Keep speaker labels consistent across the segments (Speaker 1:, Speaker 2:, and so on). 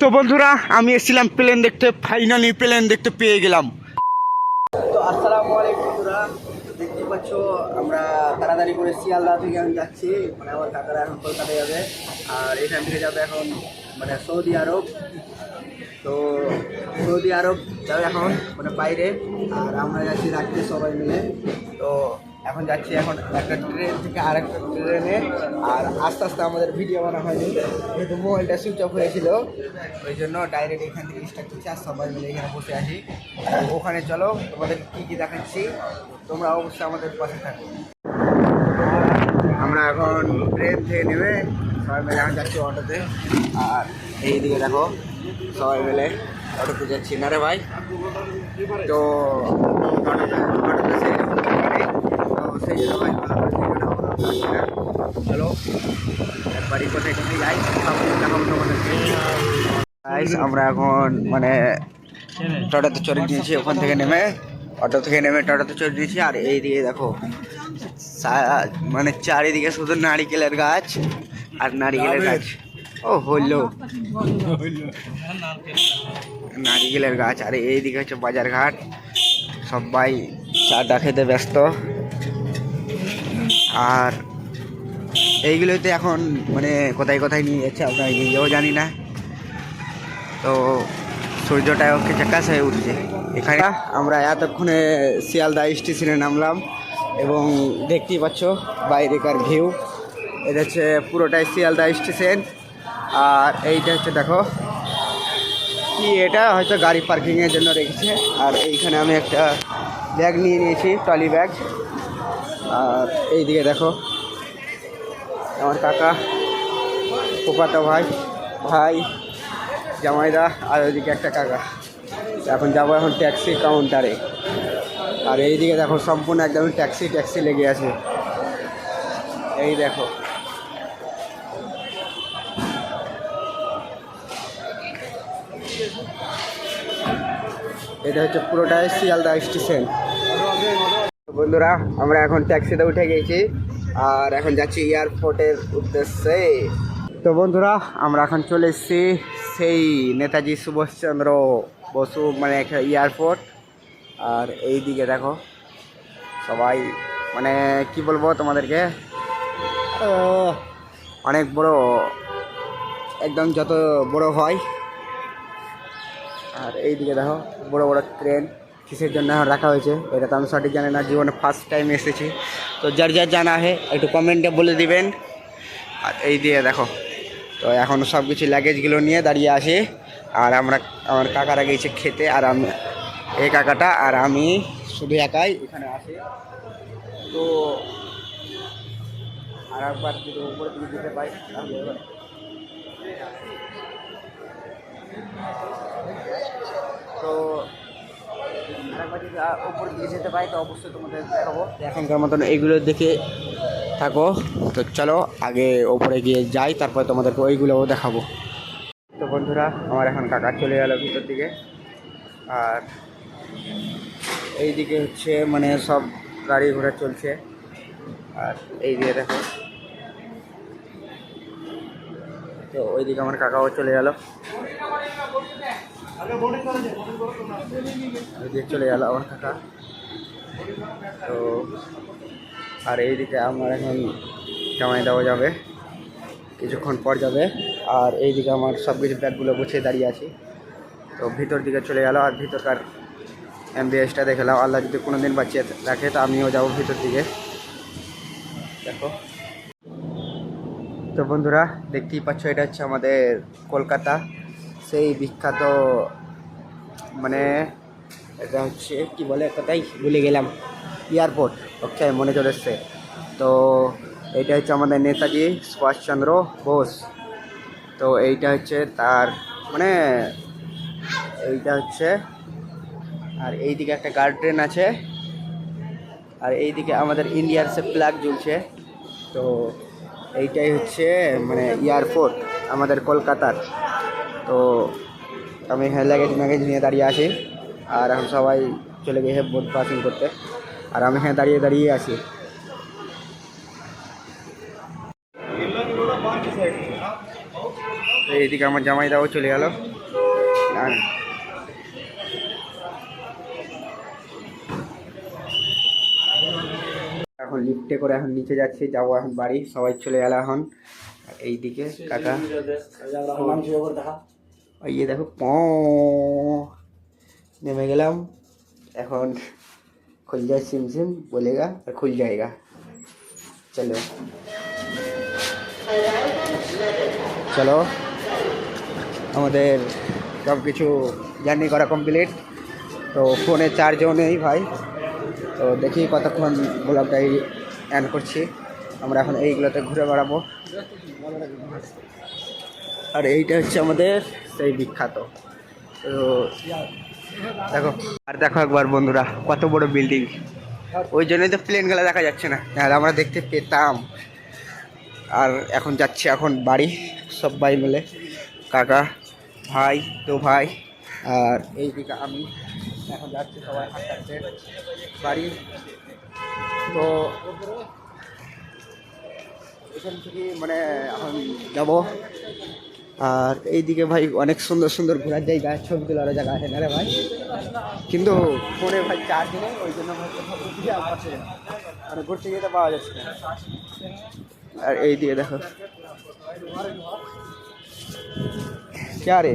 Speaker 1: তো বন্ধুরা আমি এসেছিলাম প্লেন দেখতে, ফাইনালি প্লেন দেখতে পেয়ে গেলাম। তো আসসালামু আলাইকুম বন্ধুরা, দেখতে পাচ্ছ আমরা তাড়াতাড়ি করে শিয়ালদা থেকে আমি যাচ্ছি, মানে আমার কাকারা এখন কলকাতা যাবে আর এখান থেকে যাবে এখন মানে সৌদি আরব। তো সৌদি আরব যাবে এখন মানে বাইরে, আর আমরা যাচ্ছি রাখতে সবাই মিলে। তো এখন যাচ্ছি এখন একটা ট্রেন থেকে আরেকটা ট্রেনে, আর আস্তে আস্তে আমাদের ভিডিও বানা হয়নি যেহেতু মোবাইলটা সুইচ অফ হয়েছিল, ওই জন্য ডাইরেক্ট এখান থেকে স্টার্ট করছি আর সবাই মিলে এখানে বসে আছি। ওখানে চলো তোমাদের কী কী দেখাচ্ছি, তোমরা অবশ্যই আমাদের পাশে থাকো। আমরা এখন ট্রেন থেকে নেমে সবাই মিলে এখন যাচ্ছি অটোতে, আর এইদিকে দেখো সবাই মিলে অটোতে যাচ্ছি না রে ভাই। তো সেই জন্য ভাই চলো একবারই কোথায় কোথায় যাই দেখাবো তোমাদেরকে। আমরা এখন মানে টোটোতে চড়ে দিয়েছি, ওখান থেকে নেমে অটো থেকে নেমে টোটোতে চড়ে দিয়েছি। আর এই দিকে দেখো মানে চারিদিকে শুধু নারিকেলের গাছ আর নারিকেলের গাছ। ও হইলো নারিকেলের গাছ, আর এইদিকে হচ্ছে বাজার ঘাট, সবাই চাটা খেতে ব্যস্ত। আর এইগুলোতে এখন মানে কোথায় কোথায় নিয়ে যাচ্ছে আমরা নিজেও জানি না। তো সূর্যটাও চাকাশ হয়ে উঠছে এখানে। আমরা এতক্ষণে শিয়ালদা স্টেশনে নামলাম এবং দেখতেই পাচ্ছ বাইরেকার ভিউ। এটা হচ্ছে পুরোটাই শিয়ালদা স্টেশন। আর এইটা হচ্ছে দেখো কি, এটা হয়তো গাড়ি পার্কিংয়ের জন্য রেখেছে। আর এইখানে আমি একটা ব্যাগ নিয়ে নিয়েছি, ট্রলি ব্যাগ। আর এইদিকে দেখো আমার কাকা, ফুফাতো ভাই, ভাই জামাইদা, আর ওইদিকে একটা কাকা। এখন যাবো এখন ট্যাক্সি কাউন্টারে। আর এইদিকে দেখো সম্পূর্ণ একদম ট্যাক্সি লেগে আছে। এই দেখো এটা হচ্ছে পুরোটাই শিয়ালদা স্টেশন। বন্ধুরা আমরা এখন ট্যাক্সিতে উঠে গেছি আর এখন যাচ্ছি এয়ারপোর্টের উদ্দেশ্যে। তো বন্ধুরা আমরা এখন চলে এসেছি সেই নেতাজি সুভাষচন্দ্র বসু মানে একটা এয়ারপোর্ট। আর এই দিকে দেখো সবাই মানে কি বলবো তোমাদেরকে, অনেক বড়, একদম যত বড় হয়। আর এই দিকে দেখো বড় বড় ট্রেন কিসের জন্য রাখা হয়েছে এটা তো আমি সঠিক জানি না, জীবনে ফার্স্ট টাইম এসেছি। তো যার যার জানা হয় একটু কমেন্টে বলে দিবেন। আর এই দিয়ে দেখো তো এখন সব কিছু লাগেজগুলো নিয়ে দাঁড়িয়ে আসি। আর আমার কাকারা গিয়েছে খেতে, আর আমি এই কাকাটা আর আমি শুধু একাই এখানে আসি। তো আর একবার যদি উপরে দিকে যেতে পাই তাহলে তো আরেকবার যদি উপরে দিকে যেতে পাই তো অবশ্যই তোমাদের দেখাবো। এখনকার মতন এইগুলো দেখে থাকো। তো চলো আগে ওপরে গিয়ে যাই, তারপরে তোমাদেরকে ওইগুলোও দেখাবো। তো বন্ধুরা আমার এখন কাকা চলে গেল ভিতর দিকে, আর এই দিকে হচ্ছে মানে সব গাড়ি ঘোড়া চলছে। আর এই দিকে দেখো তো ওইদিকে আমার কাকাও চলে গেল, ওইদিকে চলে গেল আমার কাকা। তো আর এইদিকে আমার এখন জামাই দেওয়া যাবে, কিছুক্ষণ পর যাবে। আর এইদিকে আমার সব কিছু ব্যাগগুলো গুছিয়ে দাঁড়িয়ে আছি। তো ভিতর দিকে চলে গেল, আর ভিতরকার অ্যাম্বিয়েন্সটা দেখলাম। আল্লাহ যদি কোনো দিন বাঁচিয়ে রাখে তো আমিও যাবো ভিতর দিকে। দেখো তো বন্ধুরা দেখতেই পাচ্ছ এটা হচ্ছে আমাদের কলকাতা, সেই বিখ্যাত মানে এটা হচ্ছে কি বলে কোথায় ভুলে গেলাম, এয়ারপোর্ট। ওকে মনে চলে এসছে। তো এইটা হচ্ছে আমাদের নেতাজি সুভাষচন্দ্র বোস। তো এইটা হচ্ছে তার মানে এইটা হচ্ছে, আর এইদিকে একটা গার্ডেন আছে, আর এইদিকে আমাদের ইন্ডিয়ার সে ফ্ল্যাগ ঝুলছে। তো এইটাই হচ্ছে মানে এয়ারপোর্ট আমাদের কলকাতার। তো আমি এখানে লাগেজ নিয়ে দাঁড়িয়ে আছি, আর এখন সবাই চলে গিয়েছে বোট পাসিং করতে, আর আমি এখানে দাঁড়িয়ে আছি। এইদিকে আমার জামাইদাও চলে গেল। আর এখন লিফটে করে এখন নিচে যাচ্ছি, যাবো এখন বাড়ি। সবাই চলে গেল এখন। এইদিকে কাকা ইয়ে দেখো নেমে গেলাম। এখন खुल जाए सिम सिम बोलेगा और खुल जाएगा। चलो चलो আমাদের সব কিছু জার্নি করা কমপ্লিট। তো ফোনে চার্জও নেই ভাই, তো দেখি কতক্ষণ ব্লগটাই এন্ড করছি। আমরা এখন এইগুলোতে ঘুরে বেড়াবো। আর এইটা হচ্ছে আমাদের সেই বিখ্যাত। তো দেখো, আর দেখো একবার বন্ধুরা কত বড় বিল্ডিং। ওই জন্যই তো প্লেনগুলো দেখা যাচ্ছে না, আর আমরা দেখতে পেতাম। আর এখন যাচ্ছি এখন বাড়ি সবাই মিলে, কাকা ভাই তো ভাই আর এইদিকে আমি। এখন যাচ্ছি সবাই হাঁটতে বাড়ি। তো এখান থেকে মানে এখন যাব। আর এইদিকে ভাই অনেক সুন্দর সুন্দর ঘোরার জায়গা, ছবি তোলার জায়গা আছে না রে ভাই, কিন্তু ফোনে ভাই চার্জ নেই, ওই জন্য মানে ঘুরতে যেতে পাওয়া যাচ্ছে না। আর এই দিকে দেখো কে রে।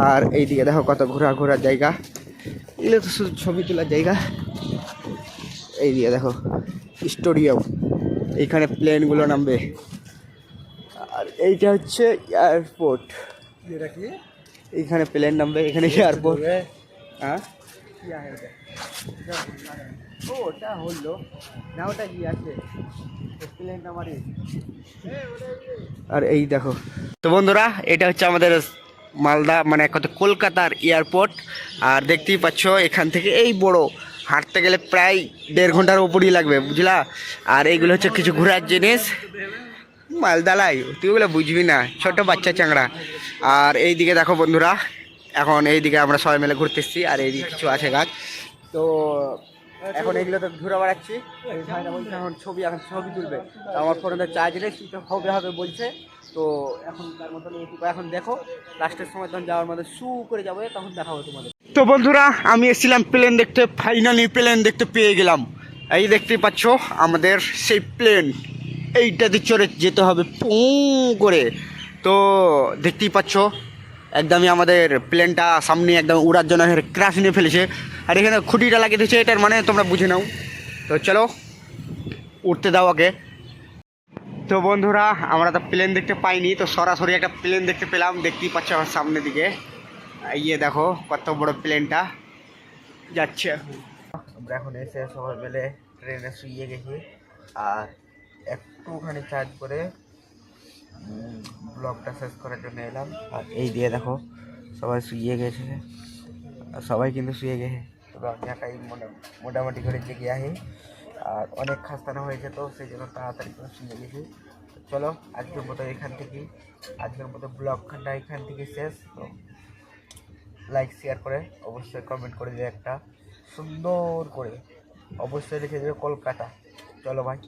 Speaker 1: আর এইদিকে দেখো কত ঘোরার জায়গা, এগুলো তো শুধু ছবি তোলার জায়গা। এইদিকে দেখো স্টেডিয়াম, এইখানে প্লেনগুলো নামবে। আর এইটা হচ্ছে এয়ারপোর্ট, এইখানে প্লেন নামবে, এখানে এয়ারপোর্ট। হ্যাঁ ওটা হলো না, ওটা কি আছে প্লেন নামারে। আর এই দেখো তো বন্ধুরা, এটা হচ্ছে আমাদের মালদা মানে কত কলকাতার এয়ারপোর্ট। আর দেখতেই পাচ্ছ এখান থেকে এই বড় হাঁটতে গেলে প্রায় 1.5 ঘন্টার উপরই লাগবে, বুঝলা। আর এইগুলো হচ্ছে কিছু ঘোরার জিনিস। মালদালাই তুই ওগুলো বুঝবি না, ছোট বাচ্চা চাংড়া। আর এইদিকে দেখো বন্ধুরা, এখন এইদিকে আমরা সবাই মিলে ঘুরতে এসেছি। আর এইদিকে কিছু আছে গাছ। তো এখন এইগুলো তো ঘুরে বেড়াচ্ছি। এখন ছবি তুলবে, আমার ফোনে চার্জ নেই, হবে বলছে। তো এখন তার মতন এইটুকু এখন দেখো, লাস্টের সময় তখন যাওয়ার মধ্যে শু করে যাবে, তখন দেখাবো তোমাদের। তো বন্ধুরা আমি এসেছিলাম প্লেন দেখতে, ফাইনালি প্লেন দেখতে পেয়ে গেলাম। এই দেখতেই পাচ্ছ আমাদের সেই প্লেন, এইটাতে চড়ে যেতে হবে পু করে। তো দেখতেই পাচ্ছ একদমই আমাদের প্লেনটা সামনে একদম উড়ার জন্য ক্রাশ নিয়ে ফেলেছে। আর এখানে খুঁটিটা লাগিয়ে দিয়েছে, এটার মানে তোমরা বুঝে নাও। তো চলো উঠতে দাও আগে। তো বন্ধুরা আমরা তো প্লেন দেখতে পাইনি, তো সরাসরি একটা প্লেন দেখতে পেলাম। দেখতেই পাচ্ছ আমার সামনের দিকে, ইয়ে দেখো কত বড় প্লেনটা যাচ্ছে। আমরা এখন এসে সবাই মিলে ট্রেনে শুয়ে গেছি। আর একটুখানি চার্জ করে ব্লগটা শেষ করার জন্য এলাম। আর এই দিয়ে দেখো সবাই শুয়ে গেছে, সবাই কিন্তু শুয়ে গেছে, তবে আমি একাই মোটামুটি করে জেগে আহি। আর অনেক খাস্তানা হয়েছে, তো সেই জন্য তাড়াতাড়ি করে শুয়ে গেছি। চলো আজকের মতো আজকের মতো ব্লগখানটা এখান থেকে শেষ। তো লাইক শেয়ার করে অবশ্যই কমেন্ট করে দিয়ে একটা সুন্দর করে অবশ্যই লিখে দেবে কলকাতা। চলো ভাই।